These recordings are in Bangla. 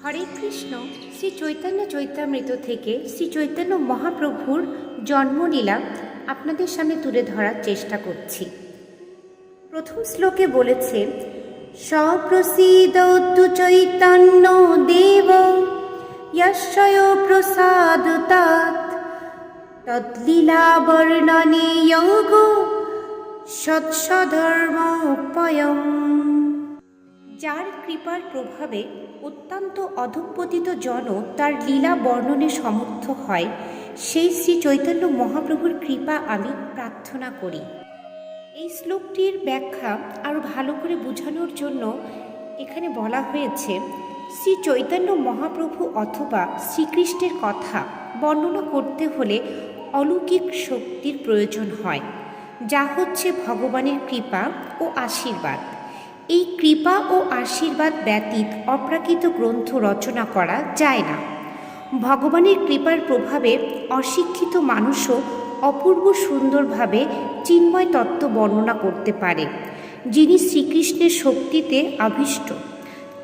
হরে কৃষ্ণ। শ্রী চৈতন্য চৈতামৃত থেকে শ্রী চৈতন্য মহাপ্রভুর জন্মলীলা আপনাদের সামনে তুলে ধরার চেষ্টা করছি। প্রথম শ্লোকে বলেছে, সপ্রসীদতু চৈতন্য দেব যস্য প্রসাদাৎ তদ্লীলা বর্ণনে যোগ সৎসধর্মোপয়ম। যার কৃপার প্রভাবে অত্যন্ত অধঃপতিত জন তার লীলা বর্ণনে সমর্থ হয়, সেই শ্রী চৈতন্য মহাপ্রভুর কৃপা আমি প্রার্থনা করি। এই শ্লোকটির ব্যাখ্যা আরও ভালো করে বোঝানোর জন্য এখানে বলা হয়েছে, শ্রী চৈতন্য মহাপ্রভু অথবা শ্রীকৃষ্ণের কথা বর্ণনা করতে হলে অলৌকিক শক্তির প্রয়োজন হয়, যা হচ্ছে ভগবানের কৃপা ও আশীর্বাদ। এই কৃপা ও আশীর্বাদ ব্যতীত অপ্রাকৃত গ্রন্থ রচনা করা যায় না। ভগবানের কৃপার প্রভাবে অশিক্ষিত মানুষও অপূর্ব সুন্দরভাবে চিন্ময় তত্ত্ব বর্ণনা করতে পারে। যিনি শ্রীকৃষ্ণের শক্তিতে আবিষ্ট,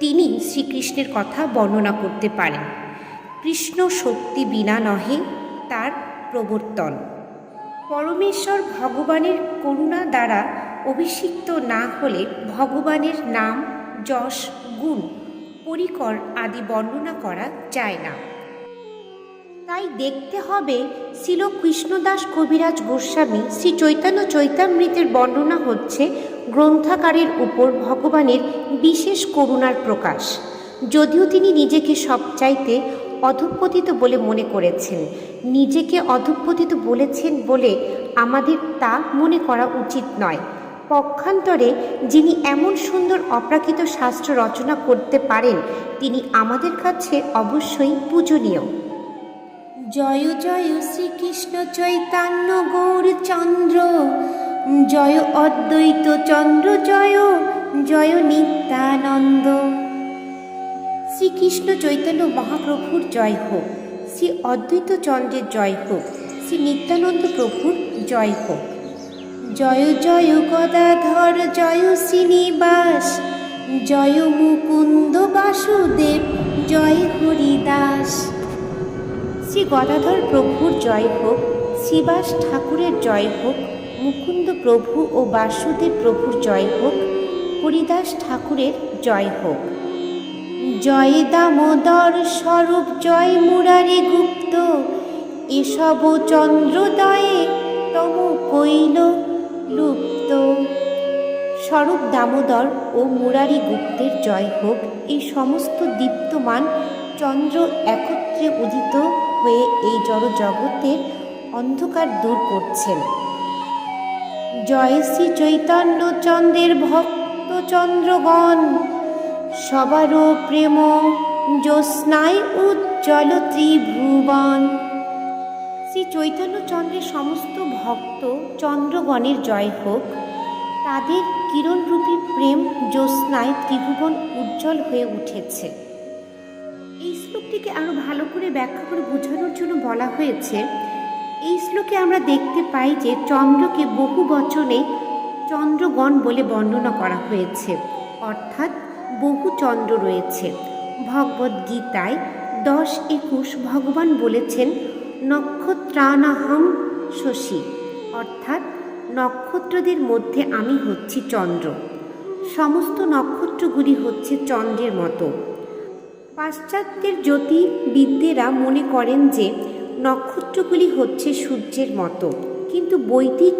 তিনি শ্রীকৃষ্ণের কথা বর্ণনা করতে পারেন। কৃষ্ণ শক্তি বিনা নহে তার প্রবর্তন। পরমেশ্বর ভগবানের করুণা দ্বারা অভিষিক্ত না হলে ভগবানের নাম, যশ, গুণ, পরিকর আদি বর্ণনা করা যায় না। তাই দেখতে হবে শ্রীল কৃষ্ণদাস কবিরাজ গোস্বামী শ্রী চৈতন্য চৈতামৃতের বর্ণনা হচ্ছে গ্রন্থাকারের উপর ভগবানের বিশেষ করুণার প্রকাশ। যদিও তিনি নিজেকে সবচাইতে অধঃপতিত বলে মনে করেছেন, নিজেকে অধঃপতিত বলেছেন বলে আমাদের তা মনে করা উচিত নয়। পক্ষান্তরে যিনি এমন সুন্দর অপ্রাকৃত শাস্ত্র রচনা করতে পারেন, তিনি আমাদের কাছে অবশ্যই পূজনীয়। জয় জয় শ্রীকৃষ্ণ চৈতন্য গৌরচন্দ্র, জয় অদ্বৈত চন্দ্র, জয় জয় নিত্যানন্দ। শ্রীকৃষ্ণ চৈতন্য মহাপ্রভুর জয় হোক, শ্রী অদ্বৈত চন্দ্রের জয় হোক, শ্রী নিত্যানন্দ প্রভুর জয় হোক। জয় জয় গদাধর, জয় শ্রীনিবাস, জয় মুকুন্দ বাসুদেব, জয় হরিদাস। শ্রী গদাধর প্রভুর জয় হোক, শ্রীবাস ঠাকুরের জয় হোক, মুকুন্দ প্রভু ও বাসুদেব প্রভুর জয় হোক, হরিদাস ঠাকুরের জয় হোক। জয় দামোদর স্বরূপ, জয় মুরারি গুপ্ত, এসব চন্দ্রোদয়ে তম কৈল লুপ্ত। স্বরূপ দামোদর ও মুরারি গুপ্তের জয় হোক। এই সমস্ত দীপ্তমান চন্দ্র একত্রে উদিত হয়ে এই জড় জগতের অন্ধকার দূর করছেন। জয় শ্রী চৈতন্য চন্দ্রের ভক্ত চন্দ্রগণ, সবারও প্রেম জ্যোৎস্নায় উজ্জ্বল ত্রিভুবন। শ্রী চৈতন্য চন্দ্রের সমস্ত ভক্ত চন্দ্রগণের জয় হোক। তাদের কিরণরূপী প্রেম জ্যোৎস্নায় ত্রিভুবন উজ্জ্বল হয়ে উঠেছে। এই শ্লোকটিকে আরও ভালো করে ব্যাখ্যা করে বোঝানোর জন্য বলা হয়েছে, এই শ্লোকে আমরা দেখতে পাই যে চন্দ্রকে বহু বচনে চন্দ্রগণ বলে বর্ণনা করা হয়েছে, অর্থাৎ বহু চন্দ্র রয়েছে। ভগবদ্গীতায় 10:21 ভগবান বলেছেন, নক্ষত্রানাহং শশী, অর্থাৎ নক্ষত্রদের মধ্যে আমি হচ্ছি চন্দ্র। সমস্ত নক্ষত্রগুলি হচ্ছে চন্দ্রের মতো। পাশ্চাত্যের জ্যোতির্বিদরা মনে করেন যে নক্ষত্রগুলি হচ্ছে সূর্যের মতো, কিন্তু বৈদিক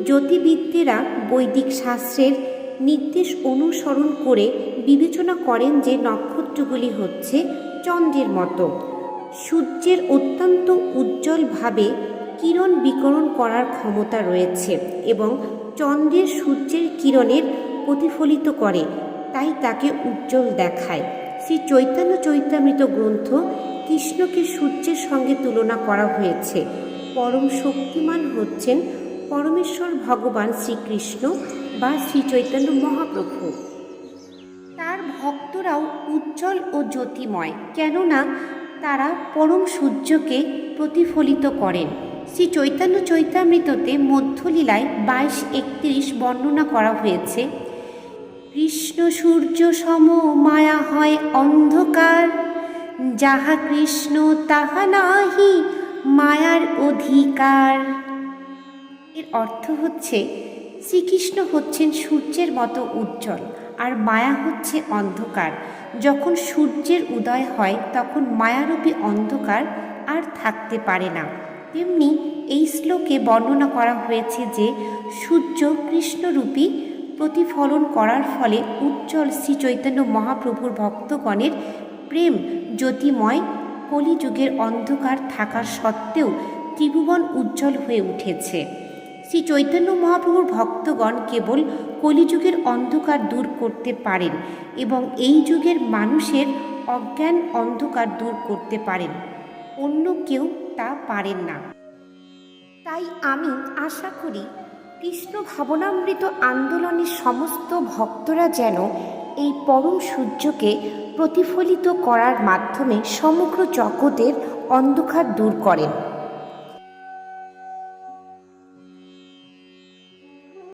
জ্যোতির্বিদরা বৈদিক শাস্ত্রের নির্দেশ অনুসরণ করে বিবেচনা করেন যে নক্ষত্রগুলি হচ্ছে চন্দ্রের মতো। সূর্যের অত্যন্ত উজ্জ্বলভাবে কিরণ বিকরণ করার ক্ষমতা রয়েছে এবং চন্দ্রের সূর্যের কিরণের প্রতিফলিত করে, তাই তাকে উজ্জ্বল দেখায়। শ্রী চৈতন্য চৈতামৃত গ্রন্থ কৃষ্ণকে সূর্যের সঙ্গে তুলনা করা হয়েছে। পরম শক্তিমান হচ্ছেন পরমেশ্বর ভগবান শ্রীকৃষ্ণ বা শ্রী চৈতন্য মহাপ্রভু। তার ভক্তরাও উজ্জ্বল ও জ্যোতিময়, কেননা তারা পরম সূর্যকে প্রতিফলিত করেন। শ্রী চৈতন্য চৈতামৃততে মধ্যলীলায় 22-31 বর্ণনা করা হয়েছে, কৃষ্ণ সূর্য সম মায়া হয় অন্ধকার, যাহা কৃষ্ণ তাহা নাহি মায়ার অধিকার। এর অর্থ হচ্ছে শ্রীকৃষ্ণ হচ্ছেন সূর্যের মতো উজ্জ্বল, আর মায়া হচ্ছে অন্ধকার। যখন সূর্যের উদয় হয় তখন মায়ারূপী অন্ধকার আর থাকতে পারে না। তেমনি এই শ্লোকে বর্ণনা করা হয়েছে যে সূর্য কৃষ্ণরূপী প্রতিফলন করার ফলে উজ্জ্বল শ্রী চৈতন্য মহাপ্রভুর ভক্তগণের প্রেম জ্যোতিময় কলিযুগের অন্ধকার থাকার সত্ত্বেও ত্রিভুবন উজ্জ্বল হয়ে উঠেছে। শ্রী চৈতন্য মহাপ্রভুর ভক্তগণ কেবল কলিযুগের অন্ধকার দূর করতে পারেন এবং এই যুগের মানুষের অজ্ঞান অন্ধকার দূর করতে পারেন, অন্য কেউ তা পারেন না। তাই আমি আশা করি কৃষ্ণ ভাবনামৃত আন্দোলনের সমস্ত ভক্তরা যেন এই পরম সূর্যকে প্রতিফলিত করার মাধ্যমে সমগ্র জগতের অন্ধকার দূর করেন।